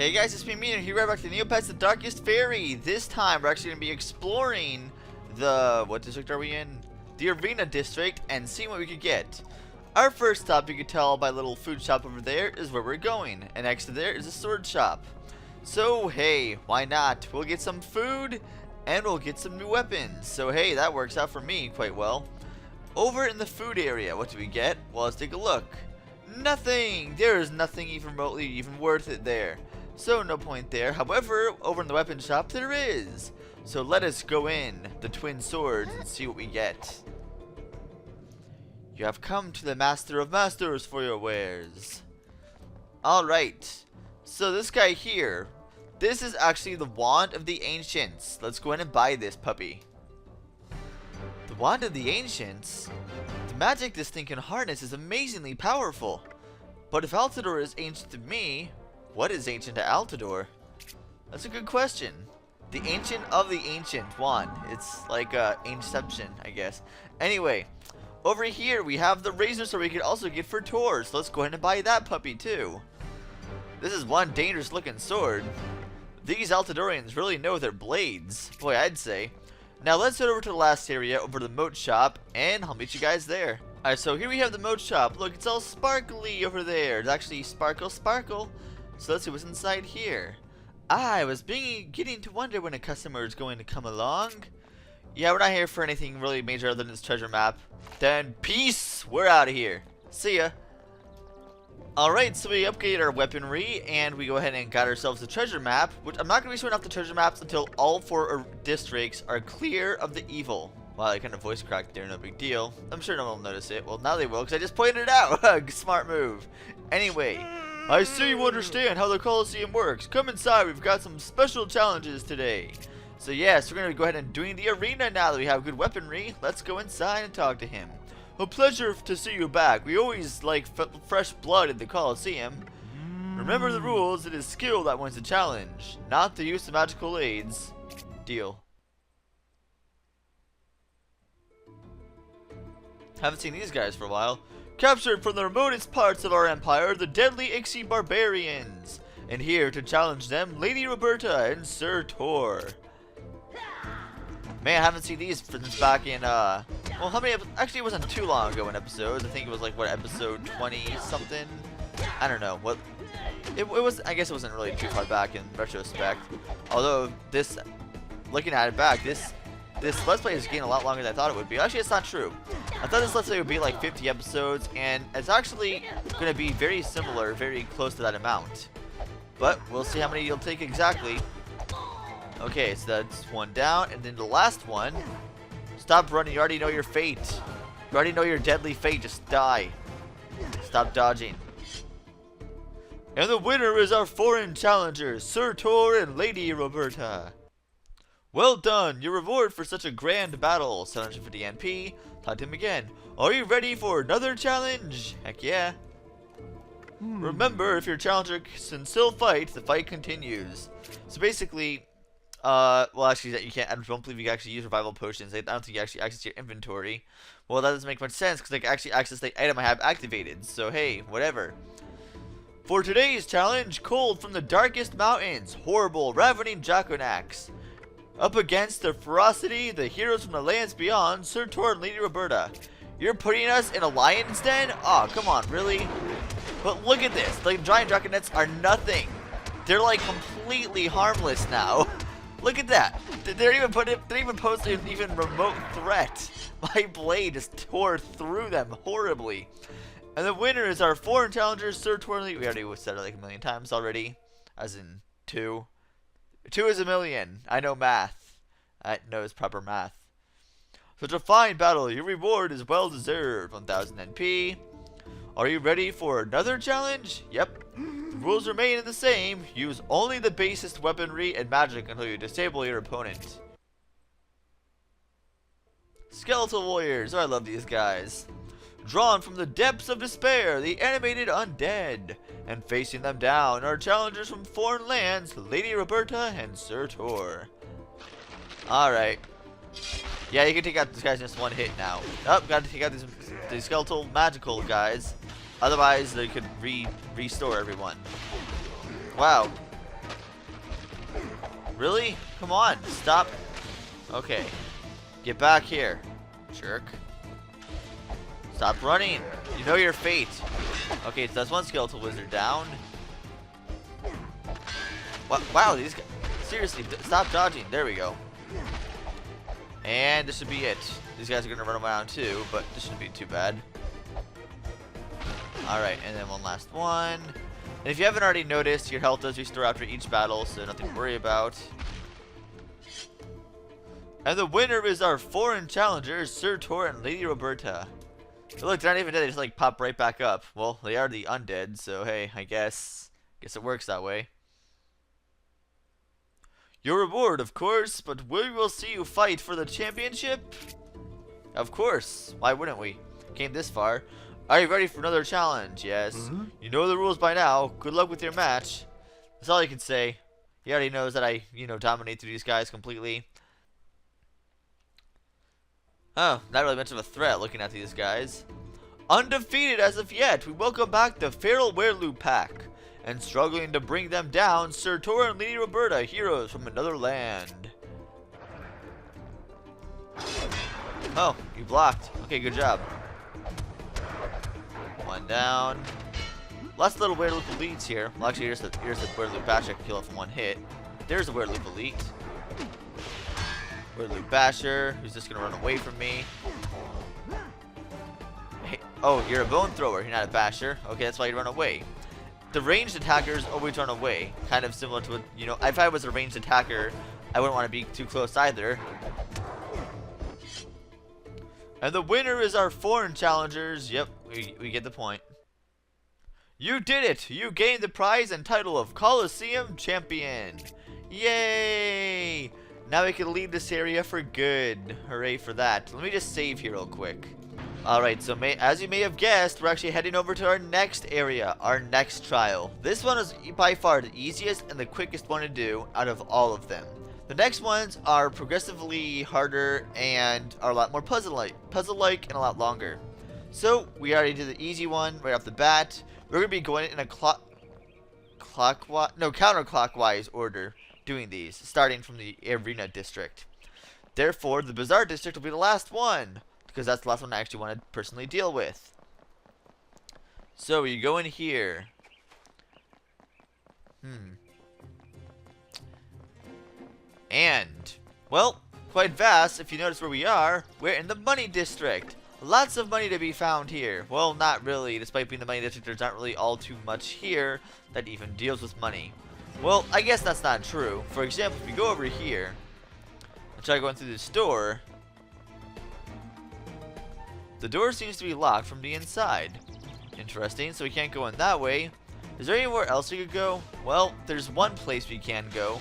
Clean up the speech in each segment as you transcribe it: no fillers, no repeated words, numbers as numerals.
Hey guys, it's me, Meteorz, here right back to Neopets, the Darkest Faerie. This time, we're actually going to be exploring the, what district are we in? The Arena District, and seeing what we could get. Our first stop, you can tell by a little food shop over there, is where we're going. And next to there is a sword shop. So, hey, why not? We'll get some food, and we'll get some new weapons. So, hey, that works out for me quite well. Over in the food area, what do we get? Well, let's take a look. Nothing! There is nothing even remotely even worth it there. So no point there. However, over in the weapon shop there is. So let us go in the twin swords and see what we get. You have come to the Master of Masters for your wares. Alright. So this guy here, this is actually the Wand of the Ancients. Let's go in and buy this puppy. The Wand of the Ancients? The magic this thing can harness is amazingly powerful. But if Altidore is ancient to me, what is ancient to Altidore? That's a good question. The ancient of the ancient wand. It's like Ancientception, I guess. Anyway, over here we have the razor sword we could also get for Meteorz. So let's go ahead and buy that puppy too. This is one dangerous looking sword. These Altidorians really know their blades. Boy, I'd say. Now let's head over to the last area, over to the moat shop, and I'll meet you guys there. Alright, so here we have the moat shop. Look, it's all sparkly over there. It's actually sparkle. So let's see what's inside here. I was getting to wonder when a customer is going to come along. Yeah, we're not here for anything really major other than this treasure map. Then peace! We're out of here. See ya. Alright, so we upgraded our weaponry and we go ahead and got ourselves the treasure map, which I'm not going to be showing off the treasure maps until all 4 districts are clear of the evil. Wow, I kind of voice cracked there, no big deal. I'm sure no one will notice it. Well, now they will because I just pointed it out. Smart move. Anyway, I see you understand how the Coliseum works. Come inside, we've got some special challenges today. So yes, we're going to go ahead and doing the arena now that we have good weaponry. Let's go inside and talk to him. A pleasure to see you back. We always like fresh blood in the Coliseum. Remember the rules, it is skill that wins the challenge, not the use of magical aids. Deal. Haven't seen these guys for a while. Captured from the remotest parts of our empire, the deadly Ixie barbarians. And here to challenge them, Lady Roberta and Sir Tor. Man, I haven't seen these since back in, well, how many, actually it wasn't too long ago in episodes. I think it was like, what, episode 20 something? I don't know, what, it was, I guess it wasn't really too far back in retrospect. Although, this, looking at it back, this Let's Play is getting a lot longer than I thought it would be. Actually, it's not true. I thought this Let's Play would be like 50 episodes, and it's actually going to be very similar, very close to that amount. But we'll see how many you'll take exactly. Okay, so that's one down, and then the last one. Stop running, you already know your fate. You already know your deadly fate, just die. Stop dodging. And the winner is our foreign challengers, Sir Tor and Lady Roberta. Well done, your reward for such a grand battle, 750 NP. Talk to him again. Are you ready for another challenge? Heck yeah. Remember, if your challenger can still fight, the fight continues. So basically, well actually you can't, I don't believe you can actually use revival potions. I don't think you actually access your inventory. Well, that doesn't make much sense because I can actually access the item I have activated. So hey, whatever. For today's challenge, cold from the darkest mountains, horrible, ravening Jaconax. Up against the ferocity, the heroes from the lands beyond, Sir Tor and Lady Roberta. You're putting us in a lion's den? Oh, come on, really? But look at this. The giant dragonets are nothing. They're like completely harmless now. Look at that. They didn't even pose an even remote threat. My blade just tore through them horribly. And the winner is our foreign challenger, Sir Tor and Lady. We already said it like a million times already. As in 2. 2 is a million. I know math. I know it's proper math. Such a fine battle. Your reward is well deserved. 1000 NP. Are you ready for another challenge? Yep. The rules remain the same. Use only the basest weaponry and magic until you disable your opponent. Skeletal warriors. Oh, I love these guys. Drawn from the depths of despair, the animated undead. And facing them down are challengers from foreign lands, Lady Roberta and Sir Tor. Alright. Yeah, you can take out these guys in just one hit now. Oh, gotta take out these skeletal magical guys. Otherwise, they could restore everyone. Wow. Really? Come on, stop. Okay. Get back here, jerk. Stop running. You know your fate. Okay, so that's one skeletal wizard down. Wow, these guys. Seriously, stop dodging. There we go. And this should be it. These guys are going to run around too, but this shouldn't be too bad. Alright, and then one last one. And if you haven't already noticed, your health does restore after each battle, so nothing to worry about. And the winner is our foreign challengers, Sir Tor and Lady Roberta. But look, they're not even dead, they just like pop right back up. Well, they are the undead, so hey, I guess it works that way. Your reward, of course, but we will see you fight for the championship? Of course, why wouldn't we? Came this far. Are you ready for another challenge? Yes. You know the rules by now. Good luck with your match. That's all you can say. He already knows that I, dominate through these guys completely. Oh, not really much of a threat looking at these guys. Undefeated as of yet, we welcome back the Feral Werelu pack. And struggling to bring them down, Sir Tor and Lady Roberta, heroes from another land. Oh, you blocked. Okay, good job. One down. Lots of little Werelu elites here. Well, actually, here's the Werelu Basher I can kill it from one hit. There's a Werelu elite. Werelu Basher, who's just gonna run away from me. Hey, oh, you're a bone thrower. You're not a basher. Okay, that's why you run away. The ranged attackers always run away. Kind of similar to what, if I was a ranged attacker, I wouldn't want to be too close either. And the winner is our foreign challengers. Yep, we get the point. You did it! You gained the prize and title of Coliseum Champion. Yay! Now we can leave this area for good. Hooray for that. Let me just save here real quick. Alright, so as you may have guessed, we're actually heading over to our next area, our next trial. This one is by far the easiest and the quickest one to do out of all of them. The next ones are progressively harder and are a lot more puzzle-like and a lot longer. So, we already did the easy one right off the bat. We're going to be going in a counterclockwise order doing these, starting from the Arena District. Therefore, the Bazaar District will be the last one, because that's the last one I actually want to personally deal with. So, you go in here. And, well, quite vast. If you notice where we are, we're in the Money District. Lots of money to be found here. Well, not really. Despite being the Money District, there's not really all too much here that even deals with money. Well, I guess that's not true. For example, if you go over here and try going through this door, the door seems to be locked from the inside. Interesting, so we can't go in that way. Is there anywhere else we could go? Well, there's one place we can go.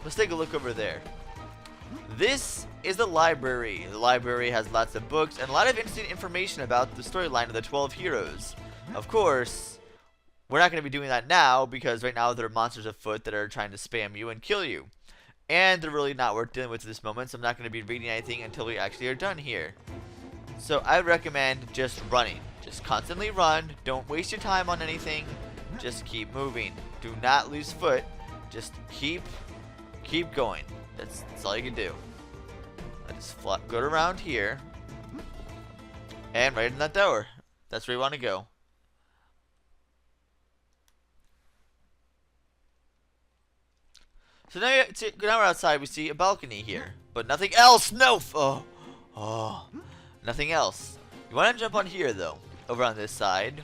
Let's take a look over there. This is the library. The library has lots of books and a lot of interesting information about the storyline of the 12 heroes. Of course, we're not going to be doing that now because right now there are monsters afoot that are trying to spam you and kill you. And they're really not worth dealing with at this moment, so I'm not going to be reading anything until we actually are done here. So I recommend just running. Just constantly run. Don't waste your time on anything. Just keep moving. Do not lose foot. Just keep going. That's all you can do. I just go around here. And right in that door. That's where you want to go. So now we're outside. We see a balcony here. But nothing else. No! Oh. Nothing else. You want to jump on here, though. Over on this side.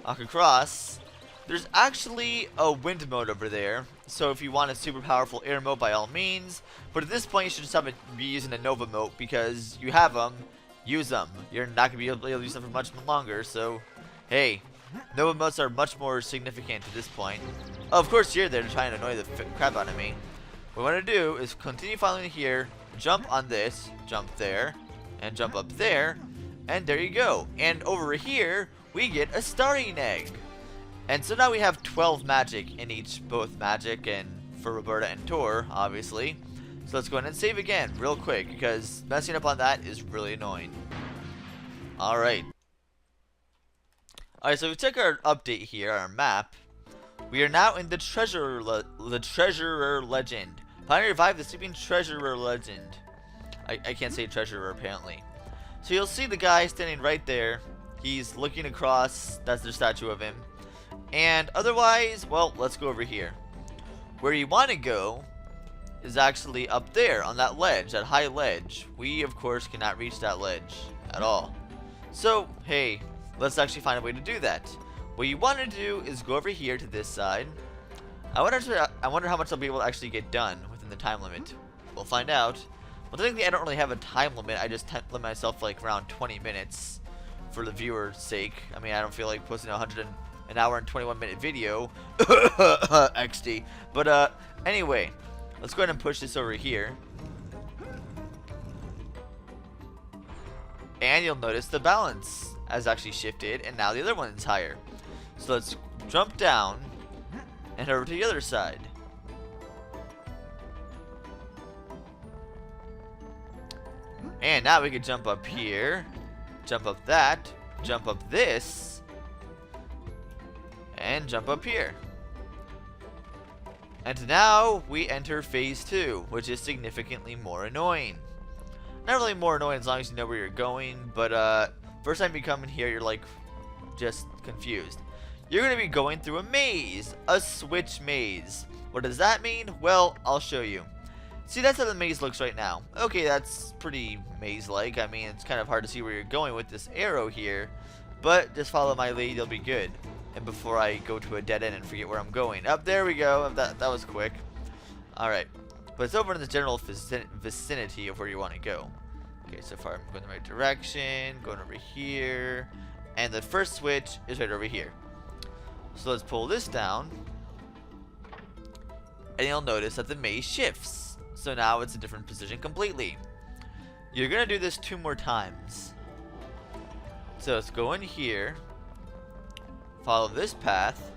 Walk across. There's actually a wind mode over there. So if you want a super powerful air mode, by all means. But at this point, you should just be using a Nova mode. Because you have them. Use them. You're not going to be able to use them for much longer. So, hey. Nova modes are much more significant at this point. Oh, of course you're there to try and annoy the crap out of me. What we want to do is continue following here. Jump on this. Jump there. And jump up there. And there you go. And over here, we get a starting egg. And so now we have 12 magic in each, both magic and for Roberta and Tor, obviously. So let's go ahead and save again real quick because messing up on that is really annoying. Alright. Alright, so we took our update here, our map. We are now in the Treasurer Legend. Finally revive the sleeping treasurer legend. I can't say treasurer apparently. So you'll see the guy standing right there. He's looking across. That's their statue of him. And otherwise, well, let's go over here. Where you want to go is actually up there on that ledge, that high ledge. We, of course, cannot reach that ledge at all. So, hey, let's actually find a way to do that. What you want to do is go over here to this side. I wonder how much I'll be able to actually get done within the time limit. We'll find out. But technically, I don't really have a time limit. I just limit myself like around 20 minutes for the viewer's sake. I mean, I don't feel like posting an hour and 21-minute video. XD. But anyway, let's go ahead and push this over here. And you'll notice the balance has actually shifted, and now the other one is higher. So let's jump down and head over to the other side. And now we can jump up here, jump up that, jump up this, and jump up here. And now we enter phase 2, which is significantly more annoying. Not really more annoying as long as you know where you're going, but first time you come in here, you're like just confused. You're going to be going through a maze, a switch maze. What does that mean? Well, I'll show you. See, that's how the maze looks right now. Okay, that's pretty maze-like. I mean, it's kind of hard to see where you're going with this arrow here, but just follow my lead, you'll be good. And before I go to a dead end and forget where I'm going. Up there we go. That was quick. Alright. But it's over in the general vicinity of where you want to go. Okay, so far I'm going the right direction, going over here, and the first switch is right over here. So let's pull this down, and you'll notice that the maze shifts. So now it's a different position completely. You're going to do this 2 more times. So let's go in here, follow this path,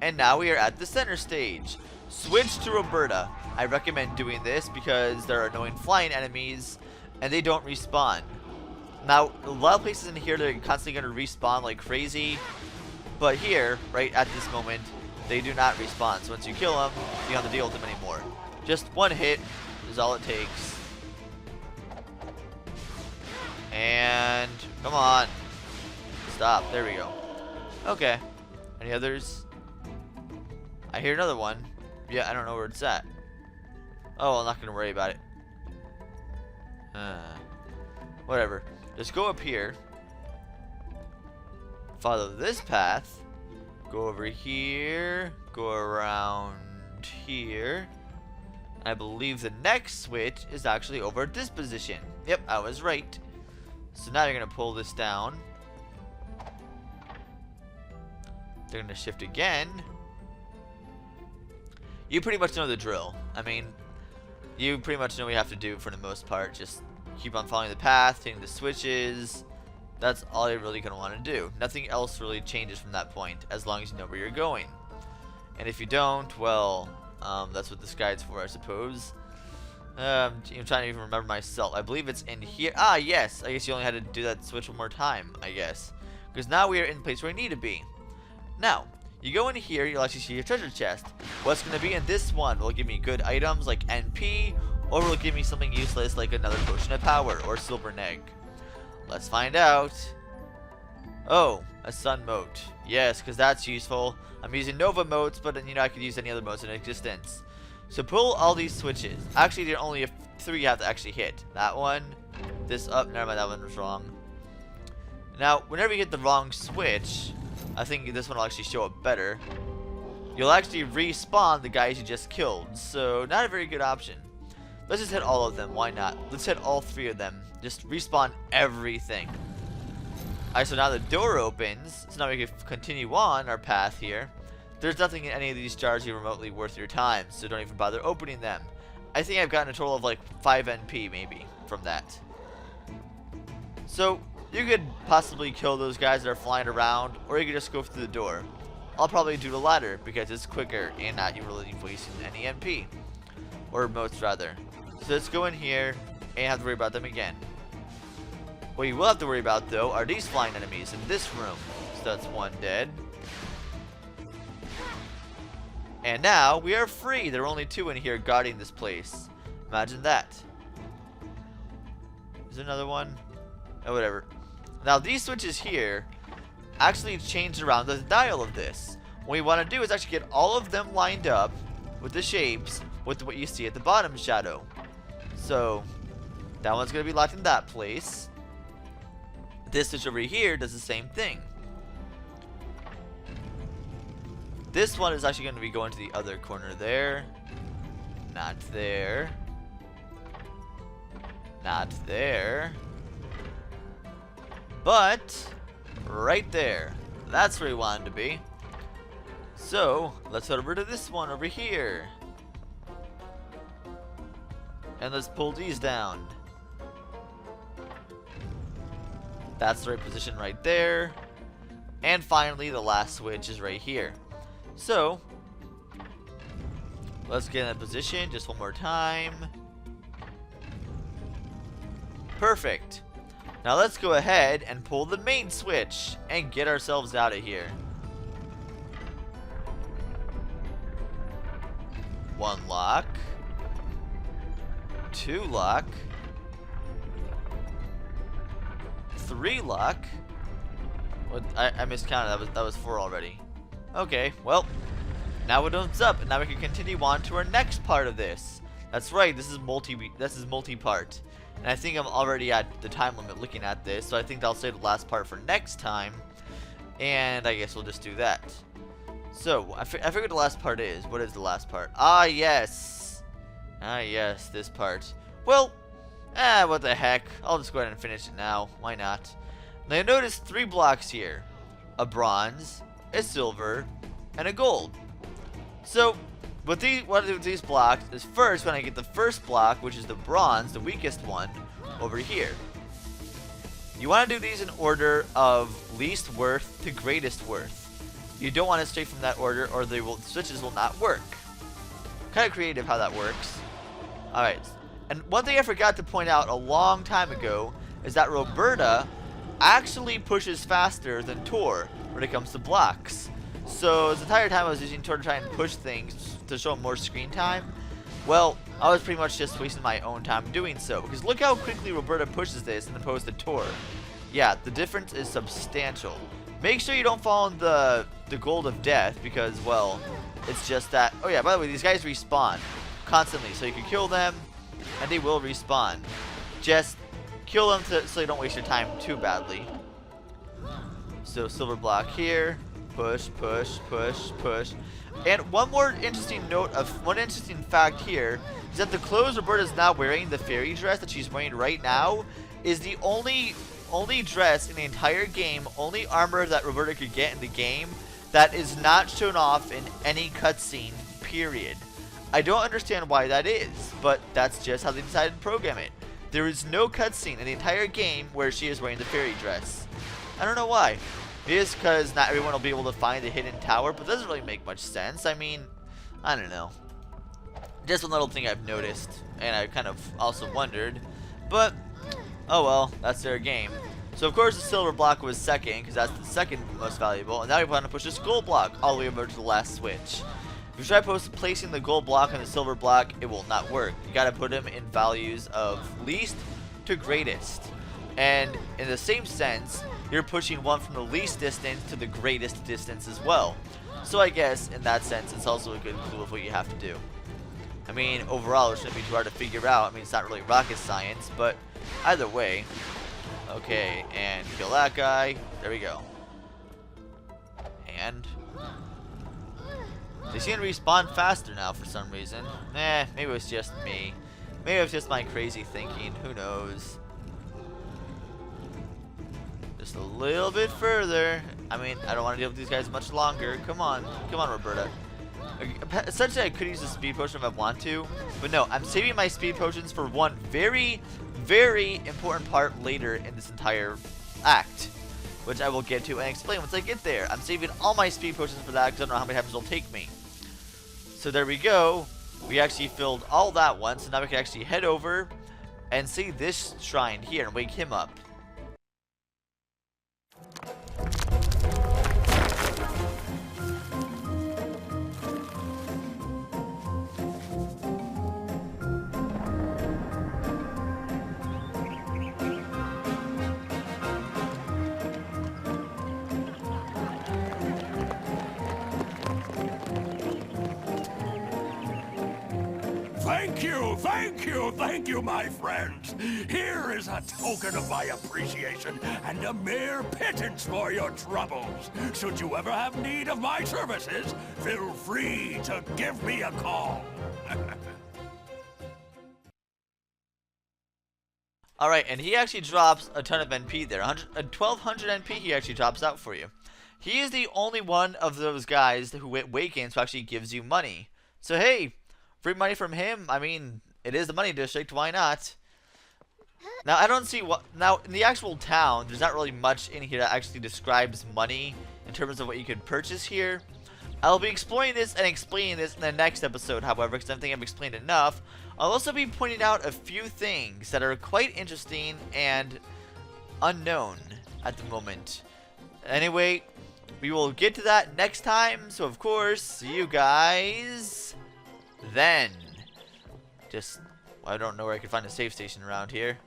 and now we are at the center stage. Switch to Roberta. I recommend doing this because there are annoying flying enemies and they don't respawn. Now, a lot of places in here they're constantly going to respawn like crazy, but here, right at this moment, they do not respawn. So once you kill them, you don't have to deal with them anymore. Just one hit is all it takes. And come on. Stop. There we go. Okay. Any others? I hear another one. Yeah, I don't know where it's at. Oh, I'm not going to worry about it. Whatever. Just go up here. Follow this path. Go over here. Go around here. I believe the next switch is actually over at this position. Yep, I was right. So now you're going to pull this down. They're going to shift again. You pretty much know the drill. I mean, you pretty much know what you have to do for the most part. Just keep on following the path, hitting the switches. That's all you're really going to want to do. Nothing else really changes from that point, as long as you know where you're going. And if you don't, well, that's what this guide's for, I suppose. I'm trying to even remember myself. I believe it's in here. Ah, yes. I guess you only had to do that switch 1 more time, I guess. Because now we are in the place where we need to be. Now, you go in here, you'll actually see your treasure chest. What's going to be in this one? Will it give me good items like NP, or will it give me something useless like another potion of power or silver egg? Let's find out. Oh, a sun mote. Yes, because that's useful. I'm using Nova motes, but you know I could use any other motes in existence. So pull all these switches. Actually, there are only 3 you have to actually hit. That one, this up. Never mind, that one was wrong. Now, whenever you hit the wrong switch, I think this one will actually show up better. You'll actually respawn the guys you just killed. So, not a very good option. Let's just hit all of them. Why not? Let's hit all 3 of them. Just respawn everything. Alright, so now the door opens. So now we can continue on our path here. There's nothing in any of these jars here remotely worth your time, so don't even bother opening them. I think I've gotten a total of like 5 NP maybe from that. So you could possibly kill those guys that are flying around, or you could just go through the door. I'll probably do the latter because it's quicker and not really wasting any NP. Or motes rather. So let's go in here and have to worry about them again. What you will have to worry about though are these flying enemies in this room. So that's 1 dead. And now we are free. free. There were only 2 in here guarding this place. Imagine that. Is there another one? Oh, whatever. Now, these switches here actually change around the dial of this. What we want to do is actually get all of them lined up with the shapes with what you see at the bottom shadow. So, that one's going to be locked in that place. This switch over here does the same thing. This one is actually going to be going to the other corner there. Not there. Not there. But right there. That's where we want it to be. So, let's head over to this one over here. And let's pull these down. That's the right position right there. And finally, the last switch is right here. So, let's get in that position just one more time. Perfect. Now let's go ahead and pull the main switch and get ourselves out of here. 1 lock. 2 lock. 3 lock. What? I miscounted. That was 4 already. Okay, well, now it opens up, and now we can continue on to our next part of this. That's right. This is multi-part, and I think I'm already at the time limit looking at this, so I think I'll save the last part for next time, and I guess we'll just do that. So I figured the last part is. What is the last part? Ah, yes. Ah, yes, this part. Well, what the heck? I'll just go ahead and finish it now. Why not? Now you notice 3 blocks here: a bronze, a silver, and a gold. So, what I do with these blocks is first, when I get the first block, which is the bronze, the weakest one, over here. You want to do these in order of least worth to greatest worth. You don't want to stray from that order, or the switches will not work. Kind of creative how that works. Alright, and one thing I forgot to point out a long time ago is that Roberta actually pushes faster than Tor when it comes to blocks. So the entire time I was using Tor to try and push things to show more screen time, well, I was pretty much just wasting my own time doing so. Because look how quickly Roberta pushes this as opposed to Tor. Yeah, the difference is substantial. Make sure you don't fall in the gold of death, because, well, it's just that. Oh yeah, by the way, these guys respawn constantly, so you can kill them and they will respawn. Just kill them so you don't waste your time too badly. So silver block here, push, push, push, push. And one interesting fact here is that the clothes Roberta is now wearing, the fairy dress that she's wearing right now, is the only dress in the entire game, only armor that Roberta could get in the game that is not shown off in any cutscene, period. I don't understand why that is, but that's just how they decided to program it. There is no cutscene in the entire game where she is wearing the fairy dress. I don't know why. It is because not everyone will be able to find the hidden tower, but it doesn't really make much sense. I mean, I don't know. Just one little thing I've noticed, and I kind of also wondered. But, oh well, that's their game. So of course the silver block was second, because that's the second most valuable. And now we want to push this gold block all the way over to the last switch. If you try placing the gold block on the silver block, it will not work. You gotta put them in values of least to greatest. And in the same sense, you're pushing one from the least distance to the greatest distance as well. So I guess, in that sense, it's also a good clue of what you have to do. I mean, overall, it shouldn't be too hard to figure out. I mean, it's not really rocket science, but either way. Okay, and kill that guy. There we go. And they seem to respawn faster now for some reason. Maybe it was just me. Maybe it was just my crazy thinking. Who knows? Just a little bit further. I mean, I don't want to deal with these guys much longer. Come on. Come on, Roberta. Essentially, I could use a speed potion if I want to. But no, I'm saving my speed potions for one very, very important part later in this entire act, which I will get to and explain once I get there. I'm saving all my speed potions for that because I don't know how many times it'll take me. So there we go. We actually filled all that once, so now we can actually head over and see this shrine here and wake him up. Thank you, my friends. Here is a token of my appreciation and a mere pittance for your troubles. Should you ever have need of my services, feel free to give me a call. Alright, and he actually drops a ton of NP there. 1200 NP he actually drops out for you. He is the only one of those guys who awakens who actually gives you money. So hey, free money from him, I mean, it is the money district, why not? Now, I don't see what... Now, in the actual town, there's not really much in here that actually describes money in terms of what you could purchase here. I'll be exploring this and explaining this in the next episode, however, because I think I've explained enough. I'll also be pointing out a few things that are quite interesting and unknown at the moment. Anyway, we will get to that next time, so of course, see you guys then. I don't know where I can find a save station around here.